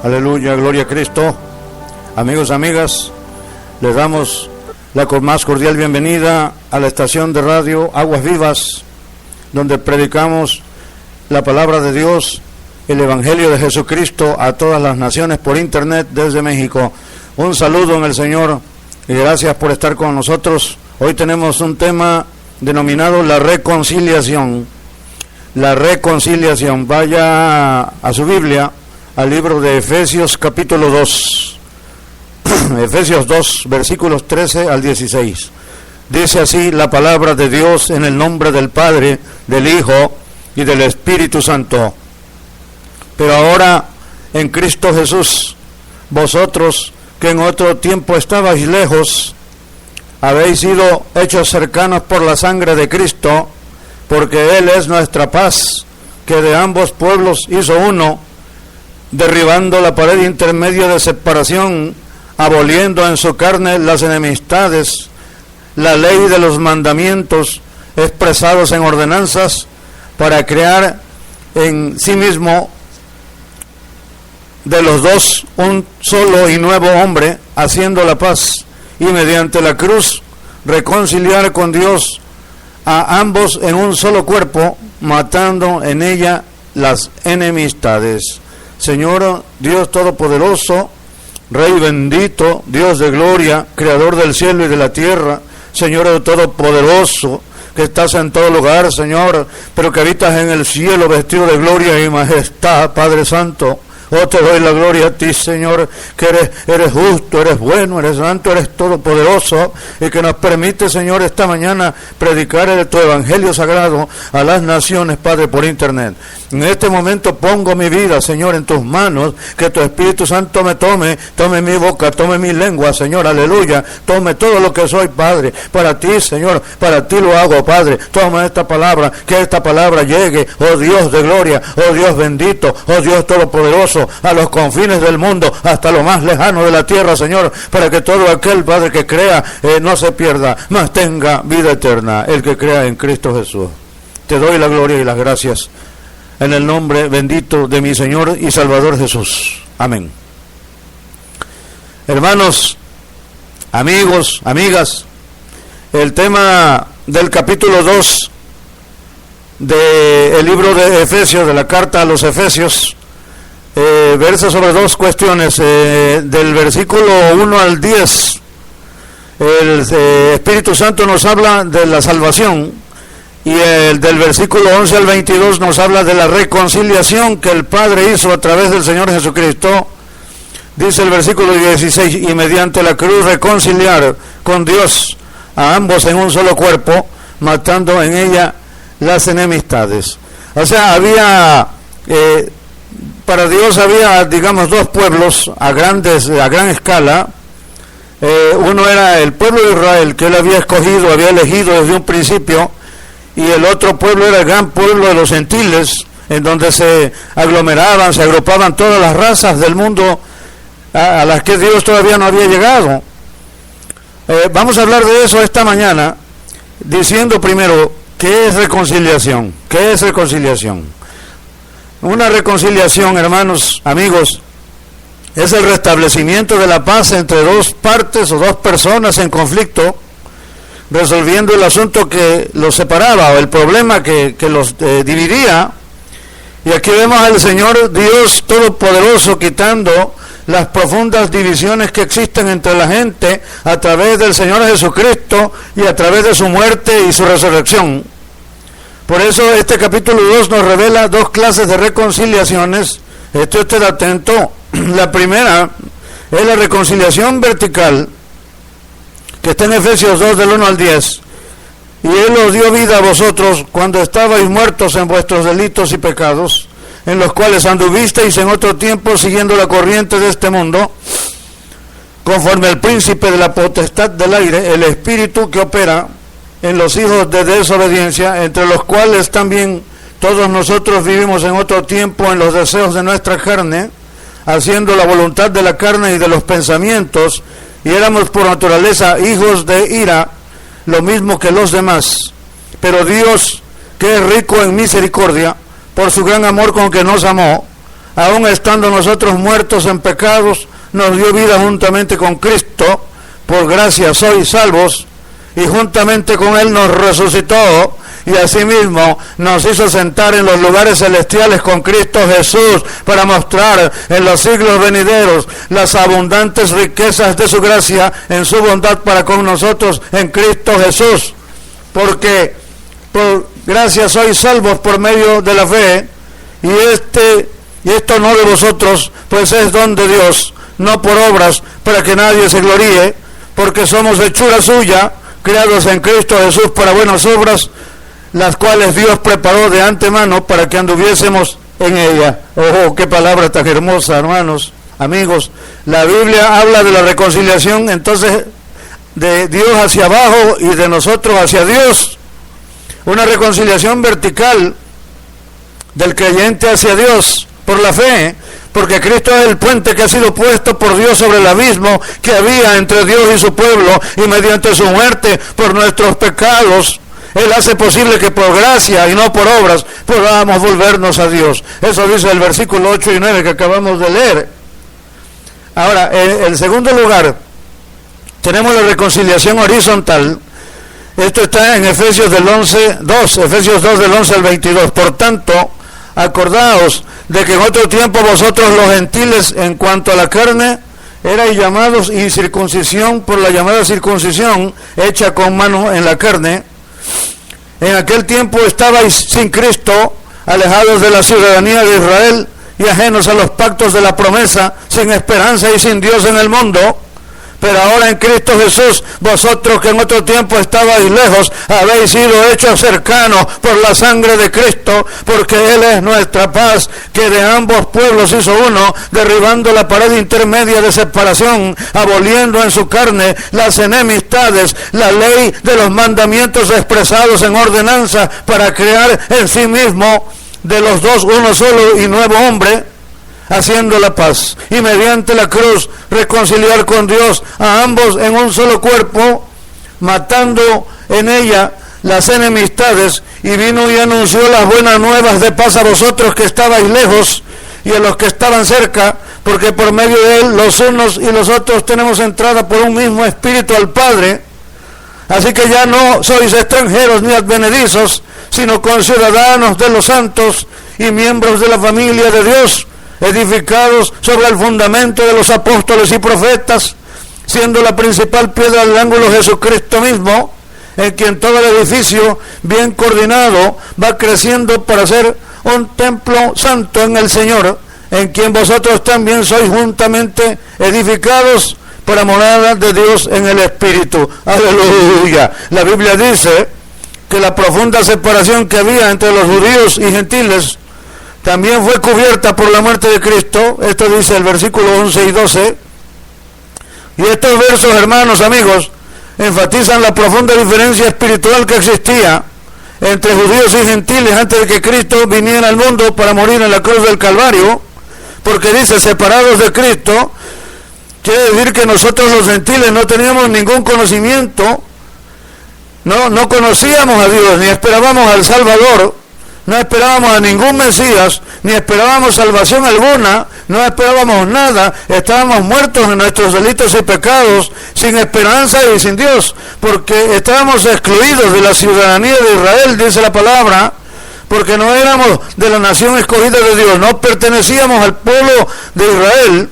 Aleluya, gloria a Cristo. Amigos, amigas, les damos la más cordial bienvenida a la estación de radio Aguas Vivas, donde predicamos la palabra de Dios, el Evangelio de Jesucristo a todas las naciones por internet desde México. Un saludo en el Señor y gracias por estar con nosotros. Hoy tenemos un tema denominado la reconciliación. La reconciliación. Vaya a su Biblia, al libro de Efesios capítulo 2. Efesios 2, versículos 13 al 16. Dice así la palabra de Dios en el nombre del Padre, del Hijo y del Espíritu Santo. Pero ahora, en Cristo Jesús, vosotros que en otro tiempo estabais lejos, habéis sido hechos cercanos por la sangre de Cristo, porque Él es nuestra paz, que de ambos pueblos hizo uno, derribando la pared intermedia de separación, aboliendo en su carne las enemistades, la ley de los mandamientos expresados en ordenanzas, para crear en sí mismo de los dos un solo y nuevo hombre, haciendo la paz, y mediante la cruz reconciliar con Dios a ambos en un solo cuerpo, matando en ella las enemistades. Señor Dios Todopoderoso, Rey bendito, Dios de gloria, Creador del cielo y de la tierra, Señor Todopoderoso, que estás en todo lugar, Señor, pero que habitas en el cielo vestido de gloria y majestad, Padre Santo. Oh, te doy la gloria a ti, Señor, que eres justo, eres bueno, eres santo, eres todopoderoso, y que nos permite, Señor, esta mañana predicar tu evangelio sagrado a las naciones, Padre, por internet. En este momento pongo mi vida, Señor, en tus manos, que tu Espíritu Santo me tome mi boca, tome mi lengua, Señor, aleluya, tome todo lo que soy, Padre, para ti, Señor, para ti lo hago, Padre. Toma esta palabra, que esta palabra llegue, oh Dios de gloria, oh Dios bendito, oh Dios todopoderoso, a los confines del mundo, hasta lo más lejano de la tierra, Señor, para que todo aquel, Padre, que crea no se pierda, mas tenga vida eterna, el que crea en Cristo Jesús. Te doy la gloria y las gracias en el nombre bendito de mi Señor y Salvador Jesús. Amén. Hermanos, amigos, amigas, el tema del capítulo 2 del libro de Efesios, de la carta a los Efesios, versa sobre dos cuestiones. Del versículo 1 al 10, el Espíritu Santo nos habla de la salvación, y del versículo 11 al 22 nos habla de la reconciliación que el Padre hizo a través del Señor Jesucristo. Dice el versículo 16, y mediante la cruz reconciliar con Dios a ambos en un solo cuerpo, matando en ella las enemistades. O sea, para Dios había, digamos, dos pueblos a gran escala. Uno era el pueblo de Israel, que Él había escogido, había elegido desde un principio, y el otro pueblo era el gran pueblo de los gentiles, en donde se aglomeraban, se agrupaban todas las razas del mundo a las que Dios todavía no había llegado. Vamos a hablar de eso esta mañana, diciendo primero, ¿qué es reconciliación? ¿Qué es reconciliación? Una reconciliación, hermanos, amigos, es el restablecimiento de la paz entre dos partes o dos personas en conflicto, resolviendo el asunto que los separaba o el problema que los dividía. Y aquí vemos al Señor Dios Todopoderoso quitando las profundas divisiones que existen entre la gente a través del Señor Jesucristo y a través de su muerte y su resurrección. Por eso este capítulo 2 nos revela dos clases de reconciliaciones. Esté usted atento. La primera es la reconciliación vertical, que está en Efesios 2 del 1 al 10. Y Él os dio vida a vosotros cuando estabais muertos en vuestros delitos y pecados, en los cuales anduvisteis en otro tiempo siguiendo la corriente de este mundo, conforme al príncipe de la potestad del aire, el espíritu que opera en los hijos de desobediencia, entre los cuales también todos nosotros vivimos en otro tiempo en los deseos de nuestra carne, haciendo la voluntad de la carne y de los pensamientos, y éramos por naturaleza hijos de ira, lo mismo que los demás. Pero Dios, que es rico en misericordia, por su gran amor con que nos amó, aun estando nosotros muertos en pecados, nos dio vida juntamente con Cristo, por gracia sois salvos, y juntamente con Él nos resucitó, y asimismo nos hizo sentar en los lugares celestiales con Cristo Jesús, para mostrar en los siglos venideros las abundantes riquezas de su gracia en su bondad para con nosotros en Cristo Jesús. Porque por gracia sois salvos por medio de la fe, y esto no de vosotros, pues es don de Dios, no por obras, para que nadie se gloríe, porque somos hechura suya, creados en Cristo Jesús para buenas obras, las cuales Dios preparó de antemano para que anduviésemos en ella. Oh, qué palabra tan hermosa, hermanos, amigos. La Biblia habla de la reconciliación, entonces, de Dios hacia abajo y de nosotros hacia Dios. Una reconciliación vertical del creyente hacia Dios por la fe, porque Cristo es el puente que ha sido puesto por Dios sobre el abismo que había entre Dios y su pueblo, y mediante su muerte por nuestros pecados, Él hace posible que por gracia y no por obras podamos volvernos a Dios. Eso dice el versículo 8 y 9 que acabamos de leer. Ahora, en segundo lugar, tenemos la reconciliación horizontal. Esto está en Efesios 2 del 11 al 22. Por tanto, acordaos de que en otro tiempo vosotros los gentiles, en cuanto a la carne, erais llamados incircuncisión por la llamada circuncisión hecha con mano en la carne. En aquel tiempo estabais sin Cristo, alejados de la ciudadanía de Israel y ajenos a los pactos de la promesa, sin esperanza y sin Dios en el mundo. Pero ahora en Cristo Jesús, vosotros que en otro tiempo estabais lejos, habéis sido hechos cercanos por la sangre de Cristo, porque Él es nuestra paz, que de ambos pueblos hizo uno, derribando la pared intermedia de separación, aboliendo en su carne las enemistades, la ley de los mandamientos expresados en ordenanza, para crear en sí mismo de los dos uno solo y nuevo hombre, haciendo la paz, y mediante la cruz reconciliar con Dios a ambos en un solo cuerpo, matando en ella las enemistades, y vino y anunció las buenas nuevas de paz a vosotros que estabais lejos y a los que estaban cerca, porque por medio de Él los unos y los otros tenemos entrada por un mismo espíritu al Padre. Así que ya no sois extranjeros ni advenedizos, sino conciudadanos de los santos y miembros de la familia de Dios, edificados sobre el fundamento de los apóstoles y profetas, siendo la principal piedra del ángulo Jesucristo mismo, en quien todo el edificio, bien coordinado, va creciendo para ser un templo santo en el Señor, en quien vosotros también sois juntamente edificados para morada de Dios en el Espíritu. Aleluya. La Biblia dice que la profunda separación que había entre los judíos y gentiles también fue cubierta por la muerte de Cristo. Esto dice el versículo 11 y 12. Y estos versos, hermanos, amigos, enfatizan la profunda diferencia espiritual que existía entre judíos y gentiles antes de que Cristo viniera al mundo para morir en la cruz del Calvario, porque dice, separados de Cristo, quiere decir que nosotros los gentiles no teníamos ningún conocimiento, no conocíamos a Dios, ni esperábamos al Salvador, no esperábamos a ningún Mesías, ni esperábamos salvación alguna, no esperábamos nada, estábamos muertos en nuestros delitos y pecados, sin esperanza y sin Dios, porque estábamos excluidos de la ciudadanía de Israel, dice la palabra, porque no éramos de la nación escogida de Dios, no pertenecíamos al pueblo de Israel.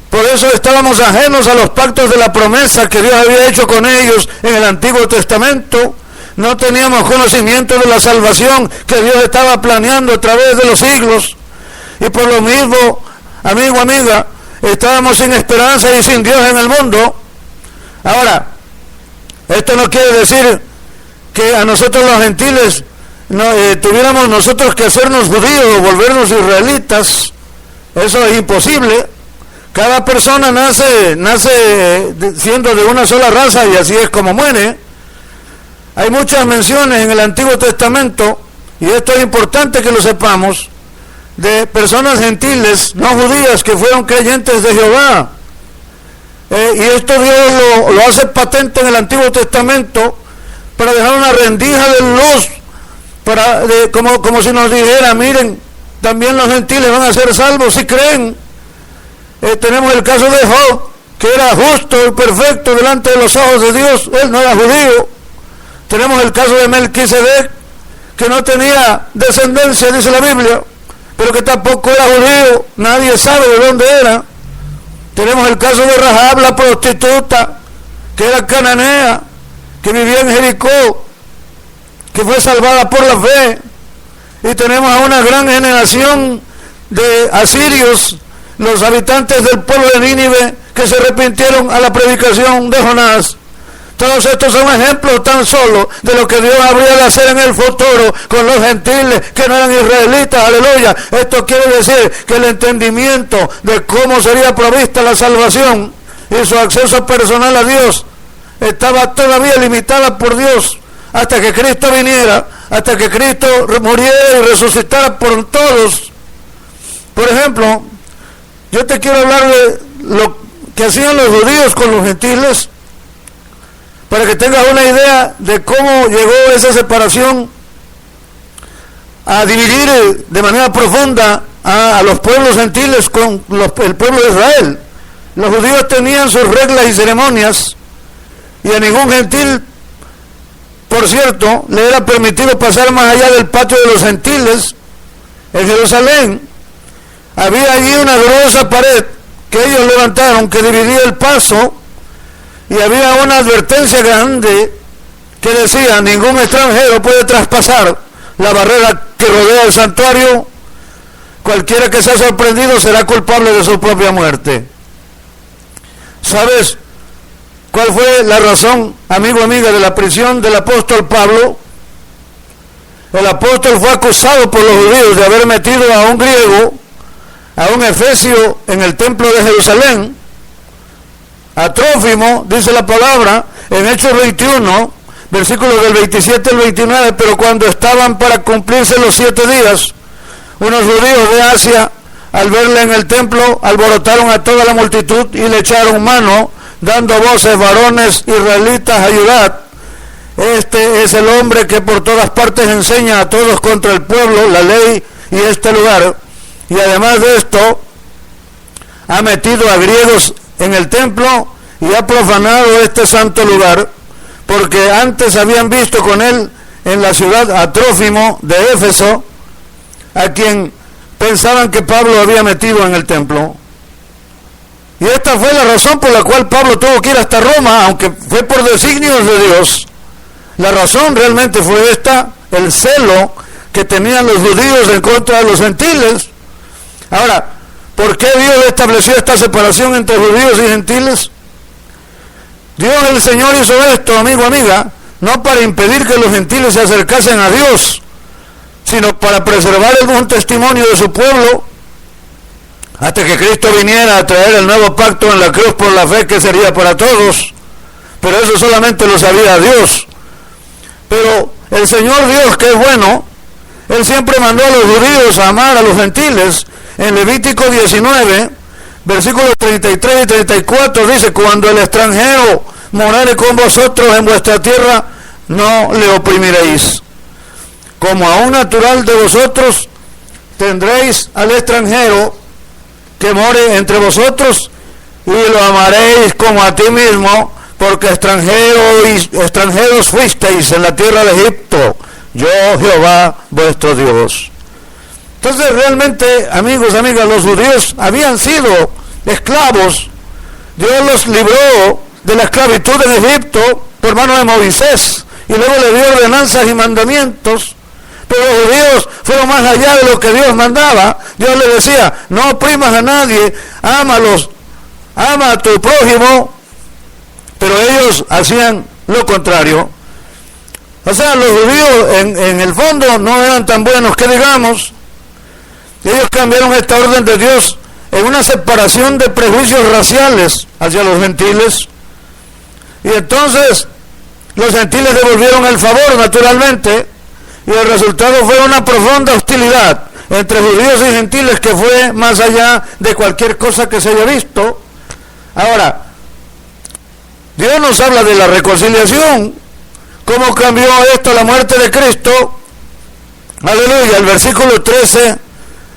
Por eso estábamos ajenos a los pactos de la promesa que Dios había hecho con ellos en el Antiguo Testamento. No teníamos conocimiento de la salvación que Dios estaba planeando a través de los siglos. Y por lo mismo, amigo, amiga, estábamos sin esperanza y sin Dios en el mundo. Ahora, esto no quiere decir que a nosotros los gentiles tuviéramos nosotros que hacernos judíos o volvernos israelitas. Eso es imposible. Cada persona nace siendo de una sola raza y así es como muere. Hay muchas menciones en el Antiguo Testamento, y esto es importante que lo sepamos, de personas gentiles, no judías, que fueron creyentes de Jehová. Y esto Dios lo hace patente en el Antiguo Testamento para dejar una rendija de luz, como si nos dijera, miren, también los gentiles van a ser salvos si creen. Tenemos el caso de Job, que era justo y perfecto delante de los ojos de Dios, él no era judío. Tenemos el caso de Melquisedec, que no tenía descendencia, dice la Biblia, pero que tampoco era judío, nadie sabe de dónde era. Tenemos el caso de Rahab, la prostituta, que era cananea, que vivía en Jericó, que fue salvada por la fe. Y tenemos a una gran generación de asirios, los habitantes del pueblo de Nínive, que se arrepintieron a la predicación de Jonás. Todos estos son ejemplos tan solo de lo que Dios habría de hacer en el futuro con los gentiles que no eran israelitas, aleluya. Esto quiere decir que el entendimiento de cómo sería provista la salvación y su acceso personal a Dios estaba todavía limitada por Dios hasta que Cristo viniera, hasta que Cristo muriera y resucitara por todos. Por ejemplo, yo te quiero hablar de lo que hacían los judíos con los gentiles, para que tengas una idea de cómo llegó esa separación a dividir de manera profunda a los pueblos gentiles con el pueblo de Israel. Los judíos tenían sus reglas y ceremonias, y a ningún gentil, por cierto, le era permitido pasar más allá del patio de los gentiles. En Jerusalén había allí una gruesa pared que ellos levantaron que dividía el paso, y había una advertencia grande que decía: ningún extranjero puede traspasar la barrera que rodea el santuario. Cualquiera que sea sorprendido será culpable de su propia muerte. ¿Sabes cuál fue la razón, amigo, amiga, de la prisión del apóstol Pablo? El apóstol fue acusado por los judíos de haber metido a un griego, a un efesio, en el templo de Jerusalén. A Trófimo, dice la palabra en Hechos 21, versículos del 27 al 29, pero cuando estaban para cumplirse los 7 días, unos judíos de Asia, al verle en el templo, alborotaron a toda la multitud y le echaron mano, dando voces: varones israelitas, ayudad. Este es el hombre que por todas partes enseña a todos contra el pueblo, la ley y este lugar. Y además de esto, ha metido a griegos en el templo y ha profanado este santo lugar, porque antes habían visto con él en la ciudad a Trófimo de Éfeso, a quien pensaban que Pablo había metido en el templo. Y esta fue la razón por la cual Pablo tuvo que ir hasta Roma, aunque fue por designios de Dios. La razón realmente fue esta: el celo que tenían los judíos en contra de los gentiles. Ahora, ¿por qué Dios estableció esta separación entre judíos y gentiles? Dios, el Señor, hizo esto, amigo, amiga, no para impedir que los gentiles se acercasen a Dios, sino para preservar el buen testimonio de su pueblo, hasta que Cristo viniera a traer el nuevo pacto en la cruz por la fe, que sería para todos. Pero eso solamente lo sabía Dios. Pero el Señor Dios, que es bueno, Él siempre mandó a los judíos a amar a los gentiles. En Levítico 19, versículos 33 y 34 dice: cuando el extranjero morare con vosotros en vuestra tierra, no le oprimiréis. Como a un natural de vosotros tendréis al extranjero que more entre vosotros, y lo amaréis como a ti mismo, porque extranjeros fuisteis en la tierra de Egipto, yo Jehová vuestro Dios. Entonces realmente, amigos, amigas, los judíos habían sido esclavos. Dios los libró de la esclavitud en Egipto por mano de Moisés, y luego le dio ordenanzas y mandamientos. Pero los judíos fueron más allá de lo que Dios mandaba. Dios les decía: no oprimas a nadie, ámalos, ama a tu prójimo. Pero ellos hacían lo contrario. O sea, los judíos en el fondo no eran tan buenos que digamos. Ellos cambiaron esta orden de Dios en una separación de prejuicios raciales hacia los gentiles. Y entonces los gentiles devolvieron el favor, naturalmente, y el resultado fue una profunda hostilidad entre judíos y gentiles que fue más allá de cualquier cosa que se haya visto. Ahora, Dios nos habla de la reconciliación. ¿Cómo cambió esto la muerte de Cristo? Aleluya. El versículo 13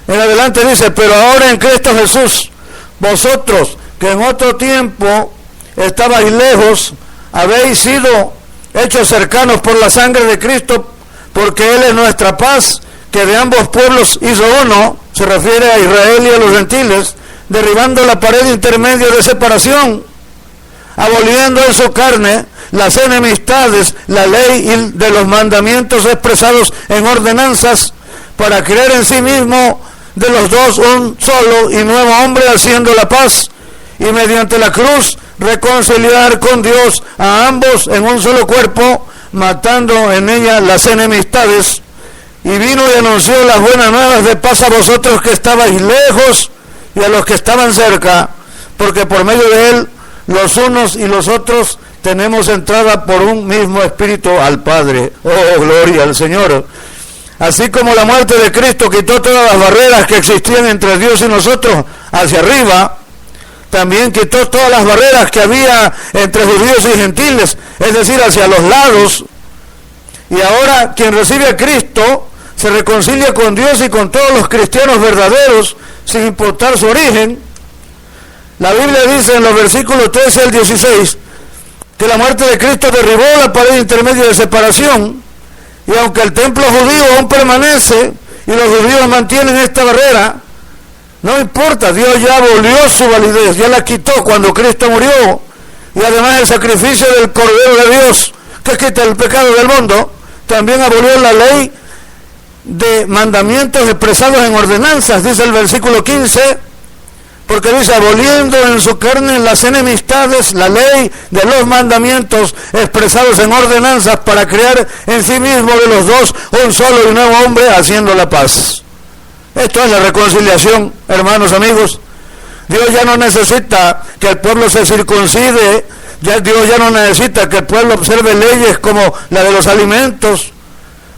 En adelante dice, pero ahora en Cristo Jesús, vosotros que en otro tiempo estabais lejos, habéis sido hechos cercanos por la sangre de Cristo, porque Él es nuestra paz, que de ambos pueblos hizo uno, se refiere a Israel y a los gentiles, derribando la pared intermedia de separación, aboliendo en su carne las enemistades, la ley de los mandamientos expresados en ordenanzas, para crear en sí mismo de los dos un solo y nuevo hombre, haciendo la paz, y mediante la cruz reconciliar con Dios a ambos en un solo cuerpo, matando en ella las enemistades. Y vino y anunció las buenas nuevas de paz a vosotros que estabais lejos y a los que estaban cerca, porque por medio de él los unos y los otros tenemos entrada por un mismo espíritu al Padre. Oh, gloria al Señor. Así como la muerte de Cristo quitó todas las barreras que existían entre Dios y nosotros hacia arriba, también quitó todas las barreras que había entre judíos y gentiles, es decir, hacia los lados. Y ahora quien recibe a Cristo se reconcilia con Dios y con todos los cristianos verdaderos, sin importar su origen. La Biblia dice en los versículos 13 al 16 que la muerte de Cristo derribó la pared intermedia de separación, y aunque el templo judío aún permanece y los judíos mantienen esta barrera, no importa, Dios ya abolió su validez, ya la quitó cuando Cristo murió, y además el sacrificio del Cordero de Dios, que quita el pecado del mundo, también abolió la ley de mandamientos expresados en ordenanzas, dice el versículo 15, porque dice, aboliendo en su carne las enemistades, la ley de los mandamientos expresados en ordenanzas, para crear en sí mismo de los dos un solo y nuevo hombre, haciendo la paz. Esto es la reconciliación, hermanos, amigos. Dios ya no necesita que el pueblo se circuncide, Dios ya no necesita que el pueblo observe leyes como la de los alimentos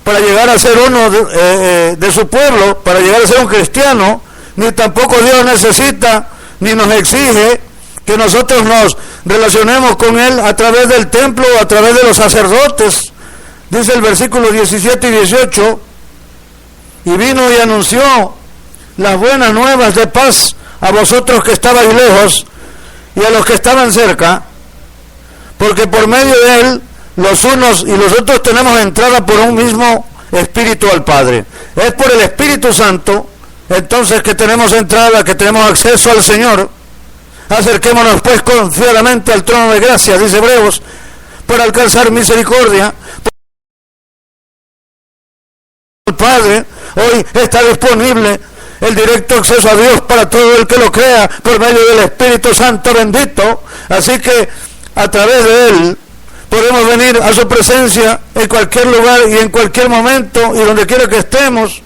para llegar a ser uno de su pueblo, para llegar a ser un cristiano, ni tampoco Dios necesita ni nos exige que nosotros nos relacionemos con Él a través del templo o a través de los sacerdotes. Dice el versículo 17 y 18, y vino y anunció las buenas nuevas de paz a vosotros que estabais lejos y a los que estaban cerca, porque por medio de Él los unos y los otros tenemos entrada por un mismo Espíritu al Padre. Es por el Espíritu Santo entonces que tenemos entrada, que tenemos acceso al Señor. Acerquémonos pues confiadamente al trono de gracia, dice Hebreos, para alcanzar misericordia. El Padre hoy está disponible el directo acceso a Dios para todo el que lo crea por medio del Espíritu Santo bendito. Así que a través de Él podemos venir a su presencia en cualquier lugar y en cualquier momento y donde quiera que estemos,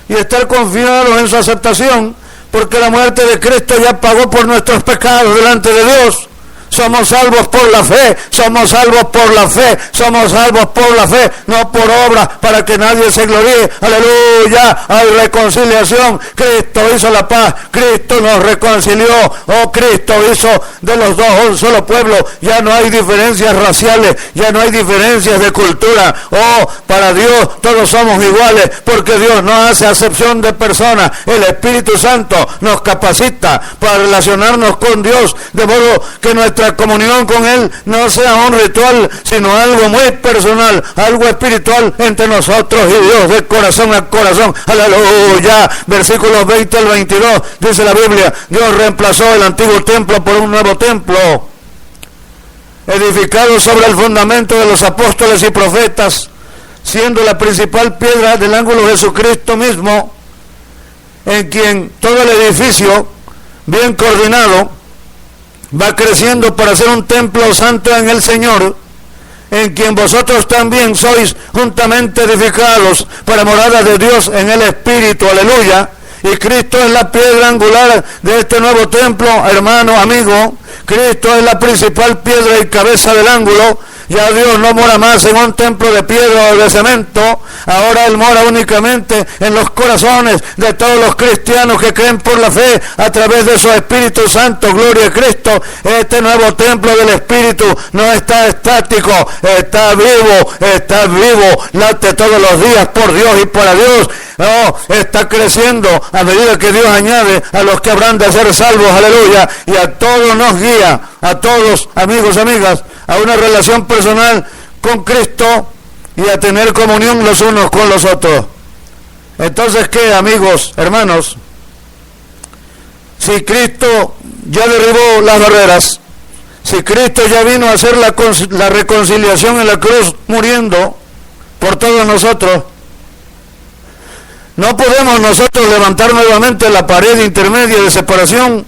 y estar confiados en su aceptación, porque la muerte de Cristo ya pagó por nuestros pecados delante de Dios. Somos salvos por la fe, somos salvos por la fe, somos salvos por la fe, no por obras, para que nadie se gloríe. Aleluya, hay reconciliación. Cristo hizo la paz, Cristo nos reconcilió. Oh, Cristo hizo de los dos un solo pueblo. Ya no hay diferencias raciales, ya no hay diferencias de cultura. Oh, para Dios todos somos iguales, porque Dios no hace acepción de personas. El Espíritu Santo nos capacita para relacionarnos con Dios, de modo que nuestra comunión con Él no sea un ritual, sino algo muy personal, algo espiritual entre nosotros y Dios, de corazón a corazón. Aleluya. Versículos 20 al 22 dice la Biblia, Dios reemplazó el antiguo templo por un nuevo templo, edificado sobre el fundamento de los apóstoles y profetas, siendo la principal piedra del ángulo Jesucristo mismo, en quien todo el edificio, bien coordinado, va creciendo para ser un templo santo en el Señor, en quien vosotros también sois juntamente edificados para morada de Dios en el Espíritu. Aleluya. Y Cristo es la piedra angular de este nuevo templo, hermano, amigo. Cristo es la principal piedra y cabeza del ángulo. Ya Dios no mora más en un templo de piedra o de cemento. Ahora Él mora únicamente en los corazones de todos los cristianos que creen por la fe a través de su Espíritu Santo. Gloria a Cristo. Este nuevo templo del Espíritu no está estático, está vivo, late todos los días por Dios y para Dios. No, está creciendo a medida que Dios añade a los que habrán de ser salvos, aleluya, y a todos nos guía, a todos, amigos, amigas, a una relación personal con Cristo y a tener comunión los unos con los otros. Entonces, ¿qué, amigos, hermanos? Si Cristo ya derribó las barreras, si Cristo ya vino a hacer la reconciliación en la cruz, muriendo por todos nosotros, no podemos nosotros levantar nuevamente la pared intermedia de separación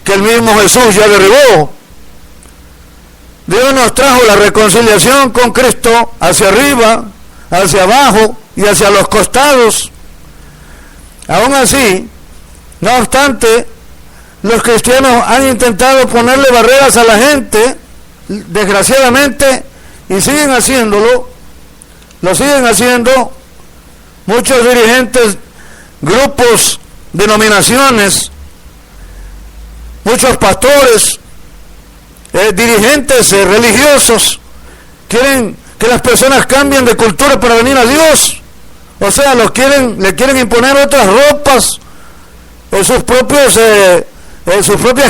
que el mismo Jesús ya derribó. Dios nos trajo la reconciliación con Cristo hacia arriba, hacia abajo y hacia los costados. Aún así, no obstante, los cristianos han intentado ponerle barreras a la gente, desgraciadamente, y siguen haciéndolo, lo siguen haciendo muchos dirigentes, grupos, denominaciones, muchos pastores, dirigentes religiosos, quieren que las personas cambien de cultura para venir a Dios. O sea, le quieren imponer otras ropas, sus propias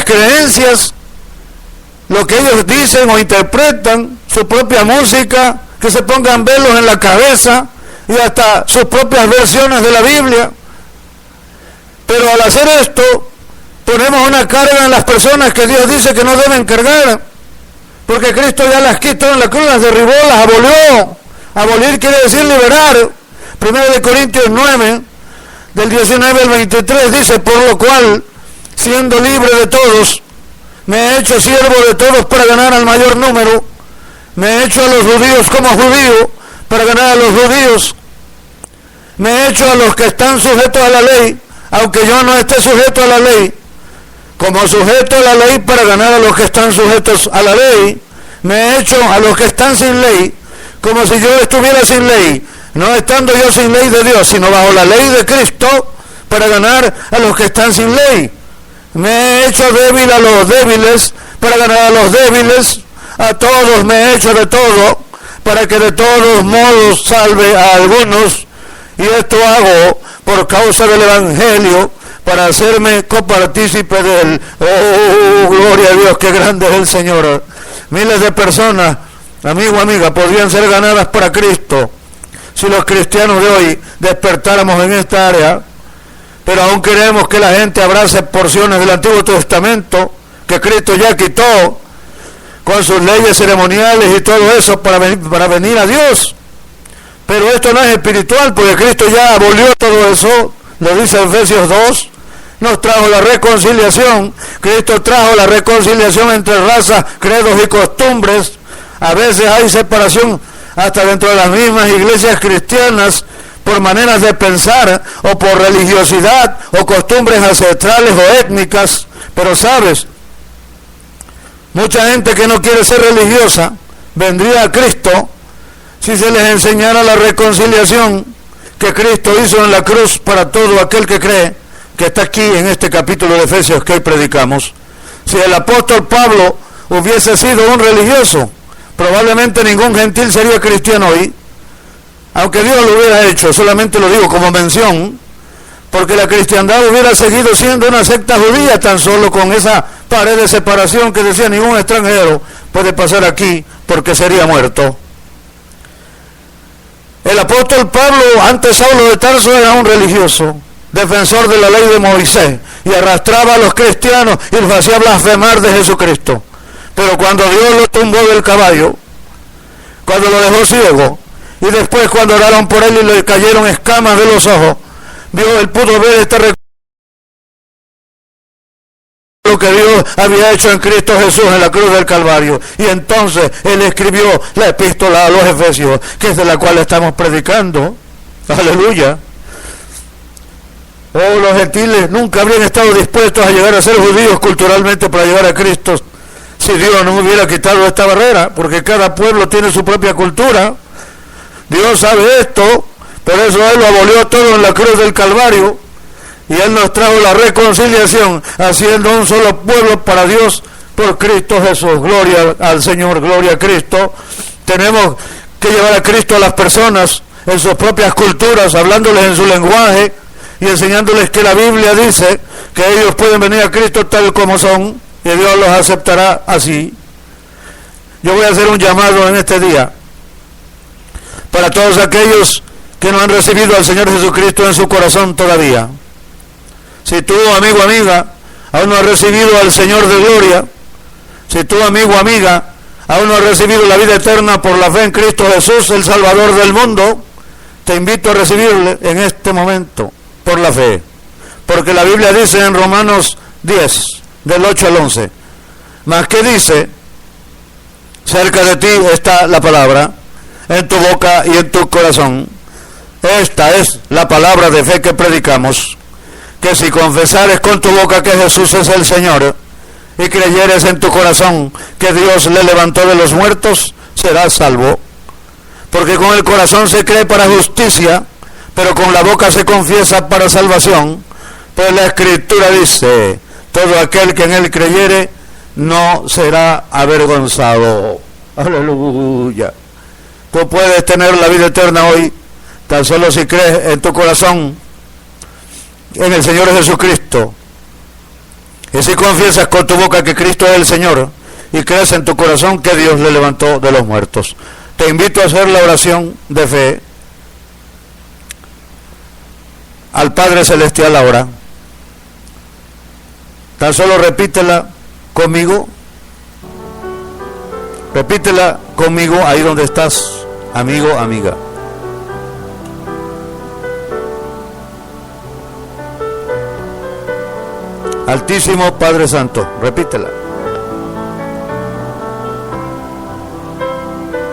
creencias, lo que ellos dicen o interpretan, su propia música, que se pongan velos en la cabeza y hasta sus propias versiones de la Biblia. Pero al hacer esto, ponemos una carga en las personas que Dios dice que no deben cargar, porque Cristo ya las quitó en la cruz, las derribó, las abolió. Abolir quiere decir liberar. 1 Corintios 9, del 19 al 23, dice: por lo cual, siendo libre de todos, me he hecho siervo de todos para ganar al mayor número. Me he hecho a los judíos como judío para ganar a los judíos. Me he hecho a los que están sujetos a la ley, aunque yo no esté sujeto a la ley, como sujeto a la ley para ganar a los que están sujetos a la ley. Me he hecho a los que están sin ley, como si yo estuviera sin ley, no estando yo sin ley de Dios, sino bajo la ley de Cristo, para ganar a los que están sin ley. Me he hecho débil a los débiles, para ganar a los débiles. A todos me he hecho de todo, para que de todos modos salve a algunos. Y esto hago por causa del Evangelio, para hacerme copartícipe de él. Oh, gloria a Dios, qué grande es el Señor. Miles de personas, amigo, amiga, podrían ser ganadas para Cristo si los cristianos de hoy despertáramos en esta área. Pero aún queremos que la gente abrace porciones del Antiguo Testamento que Cristo ya quitó, con sus leyes ceremoniales y todo eso para venir a Dios. Pero esto no es espiritual, porque Cristo ya abolió todo eso. Lo dice Efesios 2, nos trajo la reconciliación. Cristo trajo la reconciliación entre razas, credos y costumbres. A veces hay separación hasta dentro de las mismas iglesias cristianas, por maneras de pensar, o por religiosidad, o costumbres ancestrales o étnicas. Pero sabes, mucha gente que no quiere ser religiosa vendría a Cristo si se les enseñara la reconciliación que Cristo hizo en la cruz para todo aquel que cree, que está aquí en este capítulo de Efesios que hoy predicamos. Si el apóstol Pablo hubiese sido un religioso, probablemente ningún gentil sería cristiano hoy, aunque Dios lo hubiera hecho. Solamente lo digo como mención, porque la cristiandad hubiera seguido siendo una secta judía, tan solo con esa pared de separación que decía: ningún extranjero puede pasar aquí porque sería muerto. El apóstol Pablo, antes Saulo de Tarso, era un religioso, defensor de la ley de Moisés, y arrastraba a los cristianos y los hacía blasfemar de Jesucristo. Pero cuando Dios lo tumbó del caballo, cuando lo dejó ciego, y después cuando oraron por él y le cayeron escamas de los ojos, él pudo ver lo que Dios había hecho en Cristo Jesús en la cruz del Calvario. Y entonces él escribió la epístola a los Efesios, que es de la cual estamos predicando. Aleluya. Oh, los gentiles nunca habrían estado dispuestos a llegar a ser judíos culturalmente para llegar a Cristo si Dios no hubiera quitado esta barrera, porque cada pueblo tiene su propia cultura. Dios sabe esto, por eso Él lo abolió todo en la cruz del Calvario, y Él nos trajo la reconciliación, haciendo un solo pueblo para Dios por Cristo Jesús. Gloria al Señor, gloria a Cristo. Tenemos que llevar a Cristo a las personas, en sus propias culturas, hablándoles en su lenguaje y enseñándoles que la Biblia dice que ellos pueden venir a Cristo tal como son y Dios los aceptará así. Yo voy a hacer un llamado en este día para todos aquellos que no han recibido al Señor Jesucristo en su corazón todavía. Si tú, amigo, amiga, aún no has recibido al Señor de gloria, si tú, amigo, amiga, aún no has recibido la vida eterna por la fe en Cristo Jesús, el Salvador del mundo, te invito a recibirle en este momento por la fe. Porque la Biblia dice en Romanos 10, del 8 al 11, mas que dice, cerca de ti está la palabra, en tu boca y en tu corazón. Esta es la palabra de fe que predicamos, que si confesares con tu boca que Jesús es el Señor, y creyeres en tu corazón que Dios le levantó de los muertos, serás salvo. Porque con el corazón se cree para justicia, pero con la boca se confiesa para salvación. Pues la Escritura dice, todo aquel que en él creyere no será avergonzado. Aleluya. Tú puedes tener la vida eterna hoy, tan solo si crees en tu corazón en el Señor Jesucristo. Y si confiesas con tu boca que Cristo es el Señor y crees en tu corazón que Dios le levantó de los muertos. Te invito a hacer la oración de fe al Padre Celestial ahora. Tan solo repítela conmigo. Repítela conmigo ahí donde estás, amigo, amiga. Altísimo Padre Santo, repítela.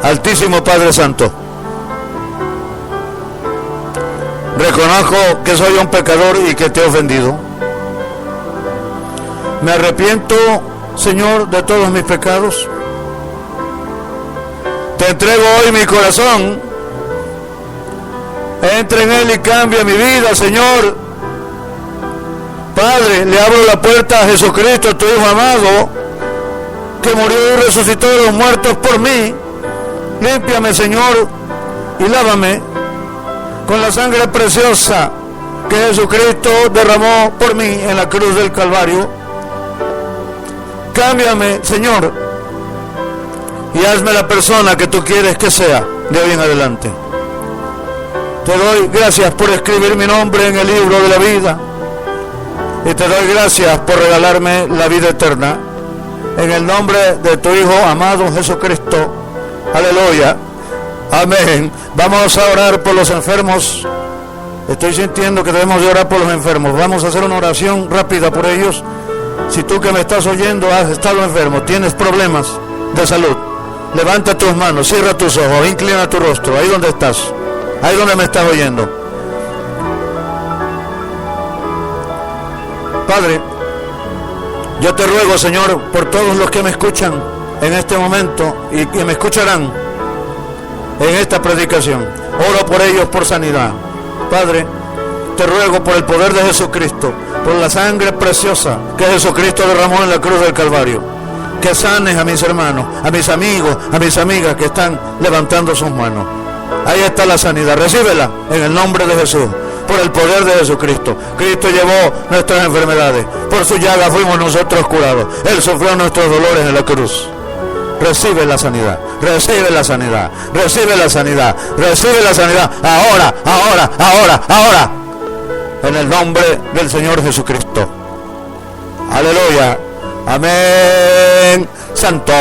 Altísimo Padre Santo, reconozco que soy un pecador y que te he ofendido. Me arrepiento, Señor, de todos mis pecados. Te entrego hoy mi corazón. Entra en él y cambia mi vida, Señor. Padre, le abro la puerta a Jesucristo, tu Hijo amado, que murió y resucitó de los muertos por mí. Límpiame, Señor, y lávame con la sangre preciosa que Jesucristo derramó por mí en la cruz del Calvario. Cámbiame, Señor, y hazme la persona que tú quieres que sea de hoy en adelante. Te doy gracias por escribir mi nombre en el libro de la vida. Y te doy gracias por regalarme la vida eterna. En el nombre de tu Hijo amado Jesucristo. Aleluya. Amén. Vamos a orar por los enfermos. Estoy sintiendo que debemos de orar por los enfermos. Vamos a hacer una oración rápida por ellos. Si tú que me estás oyendo has estado enfermo, tienes problemas de salud, levanta tus manos, cierra tus ojos, inclina tu rostro, ahí donde estás, ahí donde me estás oyendo. Padre, yo te ruego, Señor, por todos los que me escuchan en este momento y que me escucharán en esta predicación. Oro por ellos por sanidad. Padre, te ruego por el poder de Jesucristo, por la sangre preciosa que Jesucristo derramó en la cruz del Calvario, que sanes a mis hermanos, a mis amigos, a mis amigas que están levantando sus manos. Ahí está la sanidad, recíbela en el nombre de Jesús. Por el poder de Jesucristo. Cristo llevó nuestras enfermedades. Por su llaga fuimos nosotros curados. Él sufrió nuestros dolores en la cruz. Recibe la sanidad. Recibe la sanidad. Recibe la sanidad. Recibe la sanidad. Ahora, ahora, ahora, ahora. En el nombre del Señor Jesucristo. Aleluya. Amén. Santo.